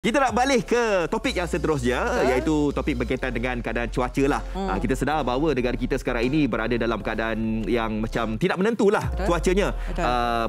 Kita nak balik ke topik yang seterusnya, iaitu topik berkaitan dengan keadaan cuaca lah. Kita sedar bahawa negara kita sekarang ini berada dalam keadaan yang macam tidak menentulah cuacanya.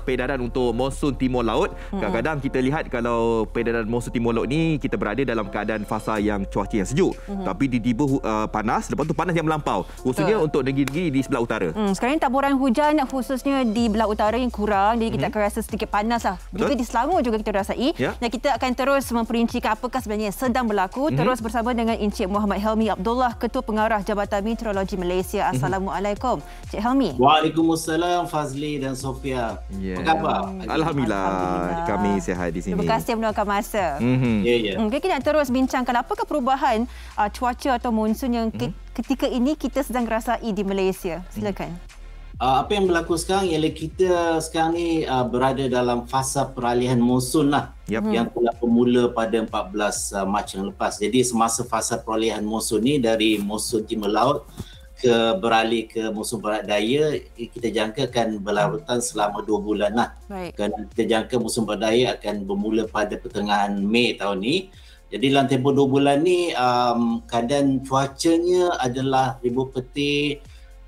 Peredaran untuk monsun timur laut. Kadang-kadang kita lihat kalau peredaran monsun timur laut ni kita berada dalam keadaan fasa yang cuaca yang sejuk. Tapi tiba-tiba panas, lepas tu panas yang melampau. Khususnya untuk negeri-negeri di sebelah utara. Sekarang ni taburan hujan khususnya di belah utara yang kurang. Jadi kita akan rasa sedikit panas lah. Juga di Selangor juga kita rasai. Dan kita akan terus memperincikan apakah sebenarnya yang sedang berlaku. Terus bersama dengan Encik Muhammad Helmi Abdullah, Ketua Pengarah Jabatan Meteorologi Malaysia. Assalamualaikum, Encik Helmi. Waalaikumsalam Fazli dan Sofia. Apa khabar? Alhamdulillah. Kami sihat di sini. Terima kasih meluangkan masa. Kita nak terus bincangkan apakah perubahan cuaca atau monsun yang ketika ini kita sedang rasai di Malaysia. Silakan. Apa yang berlaku sekarang ialah kita sekarang ni berada dalam fasa peralihan monsun lah. Yang telah bermula pada 14 Mac yang lepas. Jadi semasa fasa peralihan monsun ni dari monsun timur laut beralih ke monsun barat daya, kita jangka akan berlarutan selama 2 bulan lah. Dan kita jangka monsun barat daya akan bermula pada pertengahan Mei tahun ni. Jadi dalam tempoh 2 bulan ni keadaan cuacanya adalah ribut petir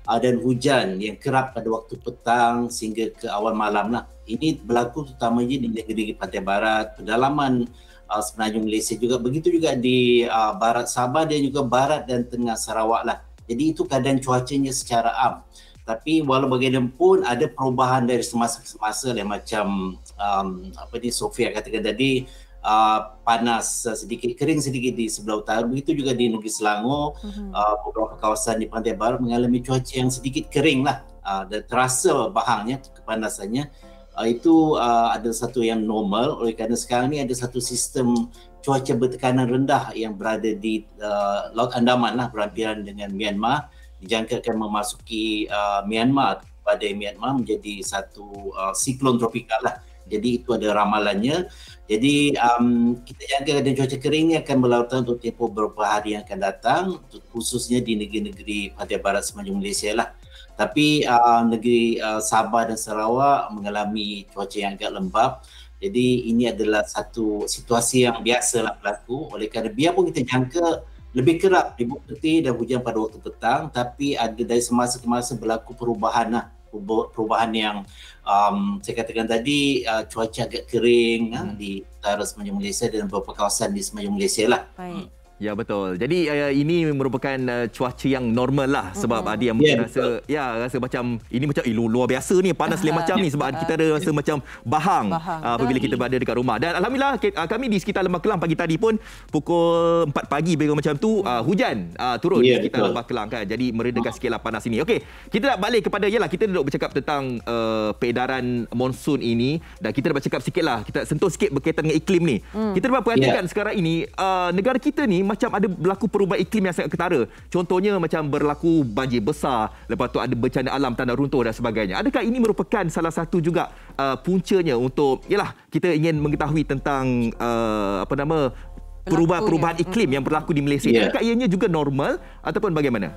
dan hujan yang kerap pada waktu petang sehingga ke awal malam lah. Ini berlaku terutamanya di negeri pantai barat, pedalaman semenanjung Malaysia juga. Begitu juga di barat Sabah dan juga barat dan tengah Sarawak lah. Jadi itu keadaan cuacanya secara am. Tapi walau bagaimanapun ada perubahan dari semasa ke semasa lah, macam Sofia katakan tadi, panas sedikit, kering sedikit di sebelah utara. Begitu juga di negeri Selangor, beberapa kawasan di pantai barat mengalami cuaca yang sedikit kering lah, dan terasa bahangnya, kepanasannya. Itu adalah satu yang normal. Oleh kerana sekarang ni ada satu sistem cuaca bertekanan rendah yang berada di Laut Andaman lah, berhampiran dengan Myanmar. Dijangka akan memasuki Myanmar, pada Myanmar menjadi satu siklon tropikal lah. Jadi itu ada ramalannya. Jadi kita jangka keadaan cuaca kering ni akan berlarutan untuk tempoh beberapa hari yang akan datang, khususnya di negeri-negeri pantai barat semenanjung Malaysia lah. Tapi negeri Sabah dan Sarawak mengalami cuaca yang agak lembab. Jadi ini adalah satu situasi yang biasalah berlaku. Oleh kerana biarpun kita jangka lebih kerap ribut petir dan hujan pada waktu petang, tapi ada dari semasa ke masa berlaku perubahan lah. Perubahan yang saya katakan tadi, cuaca agak kering di utara semenanjung Malaysia dan beberapa kawasan di semenanjung Malaysia lah. Ya, betul. Jadi ini merupakan cuaca yang normal lah. Sebab ada yang mungkin rasa macam ini macam luar biasa ni, panas lain macam ni. Sebab kita ada rasa macam bahang apabila kita berada dekat rumah. Dan Alhamdulillah kami di sekitar Lembah Kelang pagi tadi pun pukul 4 pagi macam tu hujan turun di sekitar Lembah Kelang kan. Jadi meredakan sikitlah panas ini. Okey, kita nak balik kepada, kita duduk bercakap tentang peredaran monsun ini, dan kita dah bercakap sikitlah, kita sentuh sikit berkaitan dengan iklim ni. Kita dapat perhatikan sekarang ini negara kita ni macam ada berlaku perubahan iklim yang sangat ketara. Contohnya macam berlaku banjir besar, lepas tu ada bencana alam, tanah runtuh dan sebagainya. Adakah ini merupakan salah satu juga puncanya untuk kita ingin mengetahui tentang perubahan iklim yang berlaku di Malaysia? Adakah ianya juga normal ataupun bagaimana?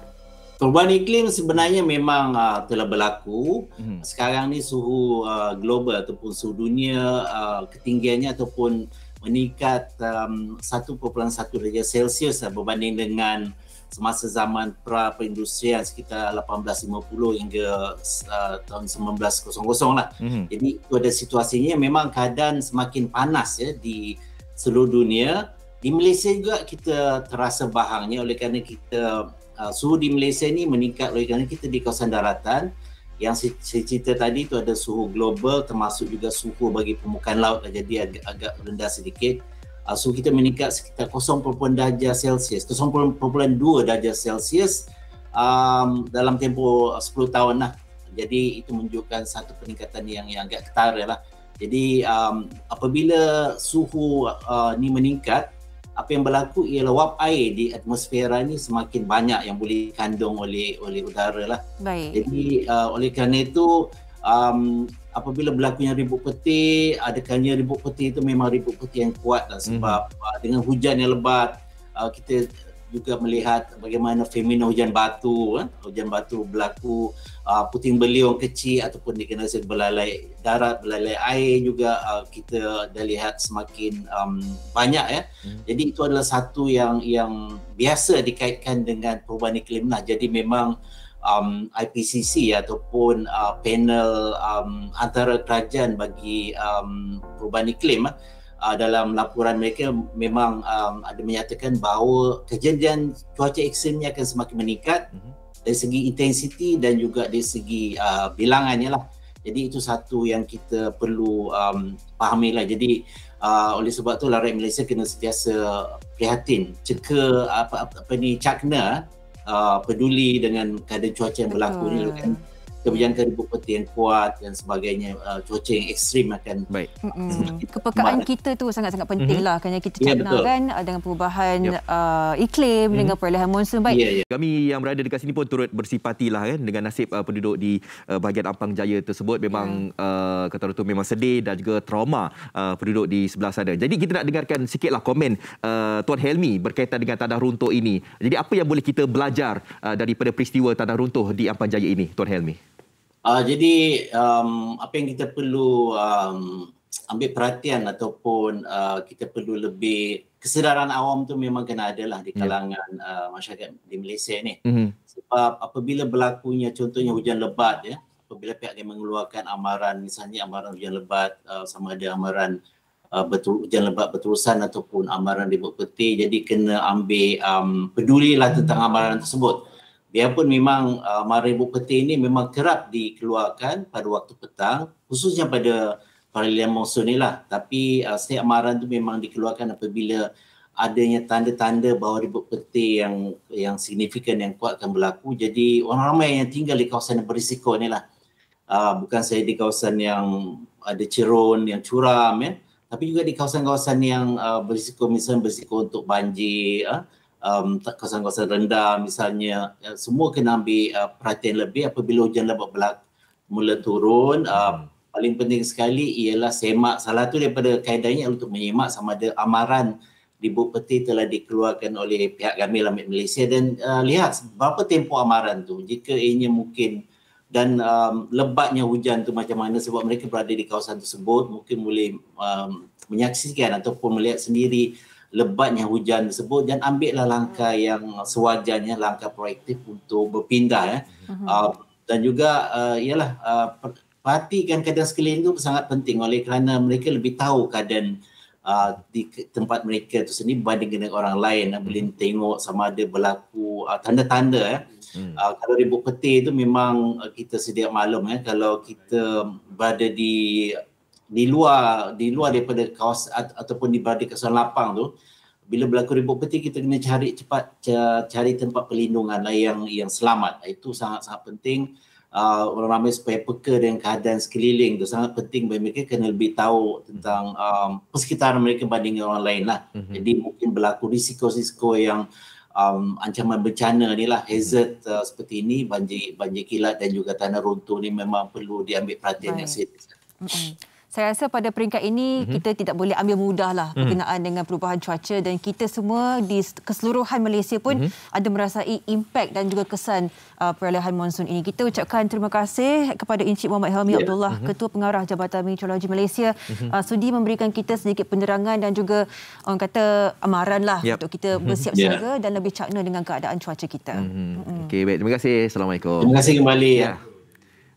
Perubahan iklim sebenarnya memang telah berlaku. Sekarang ni suhu global ataupun suhu dunia ketinggiannya ataupun meningkat 1.1 darjah Celsius berbanding dengan semasa zaman pra-perindustrian sekitar 1850 hingga tahun 1900 lah. Jadi itu ada situasinya, memang keadaan semakin panas di seluruh dunia. Di Malaysia juga kita terasa bahangnya oleh kerana kita suhu di Malaysia ni meningkat oleh kerana kita di kawasan daratan. Yang saya cerita tadi itu ada suhu global, termasuk juga suhu bagi permukaan laut, jadi agak rendah sedikit. Suhu kita meningkat sekitar 0.2 darjah Celsius dalam tempoh 10 tahun lah. Jadi itu menunjukkan satu peningkatan yang agak ketara lah. Jadi apabila suhu ni meningkat, apa yang berlaku ialah wap air di atmosfera ni semakin banyak yang boleh dikandung oleh udara lah. Jadi oleh kerana itu apabila berlakunya ribut petir, adakahnya ribut petir itu memang ribut petir yang kuat lah, sebab dengan hujan yang lebat kita juga melihat bagaimana fenomena hujan batu berlaku, puting beliung kecil ataupun dikenal sebagai belalai darat, belalai air juga kita dah lihat semakin banyak ya. Jadi itu adalah satu yang biasa dikaitkan dengan perubahan iklim lah. Jadi memang IPCC ataupun panel antara kerajaan bagi perubahan iklim dalam laporan mereka memang ada menyatakan bahawa kejadian cuaca ekstrimnya akan semakin meningkat dari segi intensiti dan juga dari segi bilangannya lah. Jadi itu satu yang kita perlu fahami lah. Jadi oleh sebab tu rakyat Malaysia kena sentiasa prihatin, cakna peduli dengan keadaan cuaca yang berlaku ni kan. Kebijakan ribu peti yang kuat dan sebagainya, cuaca yang ekstrim akan kepekaan kita tu sangat-sangat penting lah, kerana kita cakna kan dengan perubahan iklim, dengan perolehan monsun. Kami yang berada dekat sini pun turut bersipatilah kan dengan nasib penduduk di bahagian Ampang Jaya tersebut. Memang kata orang tu memang sedih dan juga trauma penduduk di sebelah sana. Jadi kita nak dengarkan sikitlah komen Tuan Helmi berkaitan dengan tanah runtuh ini. Jadi apa yang boleh kita belajar daripada peristiwa tanah runtuh di Ampang Jaya ini, Tuan Helmi? Jadi apa yang kita perlu ambil perhatian ataupun kita perlu lebih, kesedaran awam tu memang kena ada lah di kalangan masyarakat di Malaysia ni. Sebab apabila berlakunya contohnya hujan lebat ya, apabila pihak yang mengeluarkan amaran, misalnya amaran hujan lebat, sama ada amaran hujan lebat berterusan ataupun amaran ribut peti, jadi kena ambil pedulilah tentang amaran tersebut. Biarpun memang amaran ribut peti ini memang kerap dikeluarkan pada waktu petang, khususnya pada peralihan monsun ni lah. Tapi setiap amaran tu memang dikeluarkan apabila adanya tanda-tanda bahawa ribut peti yang signifikan, yang kuat akan berlaku. Jadi orang ramai yang tinggal di kawasan yang berisiko ni lah. Bukan sahaja di kawasan yang ada cerun, yang curam ya, tapi juga di kawasan-kawasan yang berisiko, misalnya berisiko untuk banjir, kawasan-kawasan rendah misalnya, semua kena ambil perhatian lebih apabila hujan lebat mula turun. Paling penting sekali ialah semak, salah tu daripada kaedahnya untuk menyemak sama ada amaran ribut peti telah dikeluarkan oleh pihak Gamil Amir Malaysia, dan lihat berapa tempoh amaran tu, jika ianya mungkin, dan lebatnya hujan tu macam mana, sebab mereka berada di kawasan tersebut mungkin boleh menyaksikan ataupun melihat sendiri lebatnya hujan tersebut, dan ambillah langkah yang sewajarnya, langkah proaktif untuk berpindah ya. Dan juga ialah perhatikan keadaan sekeliling itu sangat penting, oleh kerana mereka lebih tahu keadaan di tempat mereka itu sendiri berbanding dengan orang lain. Boleh tengok sama ada berlaku tanda-tanda ya. Kalau ribut peti itu memang kita sedia maklum ya, kalau kita berada di luar daripada kawasan ataupun di berada kawasan lapang tu, bila berlaku ribut peti kita kena cari tempat perlindungan lah yang selamat. Itu sangat-sangat penting. Orang ramai supaya peka dengan keadaan sekeliling tu sangat penting, bagi mereka kena lebih tahu tentang persekitaran mereka berbanding dengan orang lain lah. Jadi mungkin berlaku risiko-risiko yang ancaman bencana ni lah, hazard seperti ini, banjir kilat dan juga tanah runtuh ni memang perlu diambil perhatian yang serius. Saya rasa pada peringkat ini kita tidak boleh ambil mudahlah berkenaan dengan perubahan cuaca, dan kita semua di keseluruhan Malaysia pun ada merasai impak dan juga kesan perolehan monsun ini. Kita ucapkan terima kasih kepada Encik Muhammad Helmi Abdullah, Ketua Pengarah Jabatan Meteorologi Malaysia, sudi memberikan kita sedikit penerangan dan juga orang kata amaran lah untuk kita bersiap siaga dan lebih cakna dengan keadaan cuaca kita. Okey, baik, terima kasih. Assalamualaikum. Terima kasih kembali.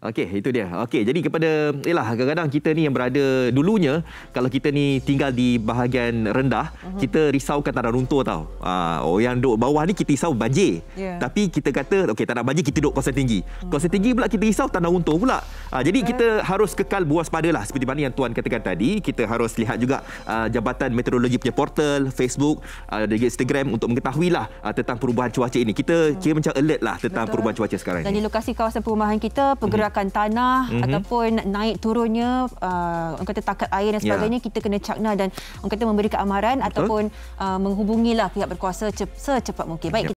Okey, itu dia. Okey, jadi kepada kadang-kadang kita ni yang berada dulunya, kalau kita ni tinggal di bahagian rendah, kita risaukan tanah runtuh tau. Yang duduk bawah ni kita risau banjir. Tapi kita kata okey, tak nak banjir, kita duduk kawasan tinggi. Kawasan tinggi pula kita risau tanah runtuh pula. Jadi kita harus kekal berwaspadalah, seperti mana yang Tuan katakan tadi. Kita harus lihat juga Jabatan Meteorologi punya portal, Facebook, dan Instagram untuk mengetahuilah tentang perubahan cuaca ini. Kita kira macam alert lah tentang perubahan cuaca sekarang dan ni. di lokasi kawasan perumahan kita, pergerakan tanah ataupun naik turunnya orang kata takat air dan sebagainya, kita kena cakna dan orang kata memberikan amaran ataupun menghubungilah pihak berkuasa secepat mungkin. Baik.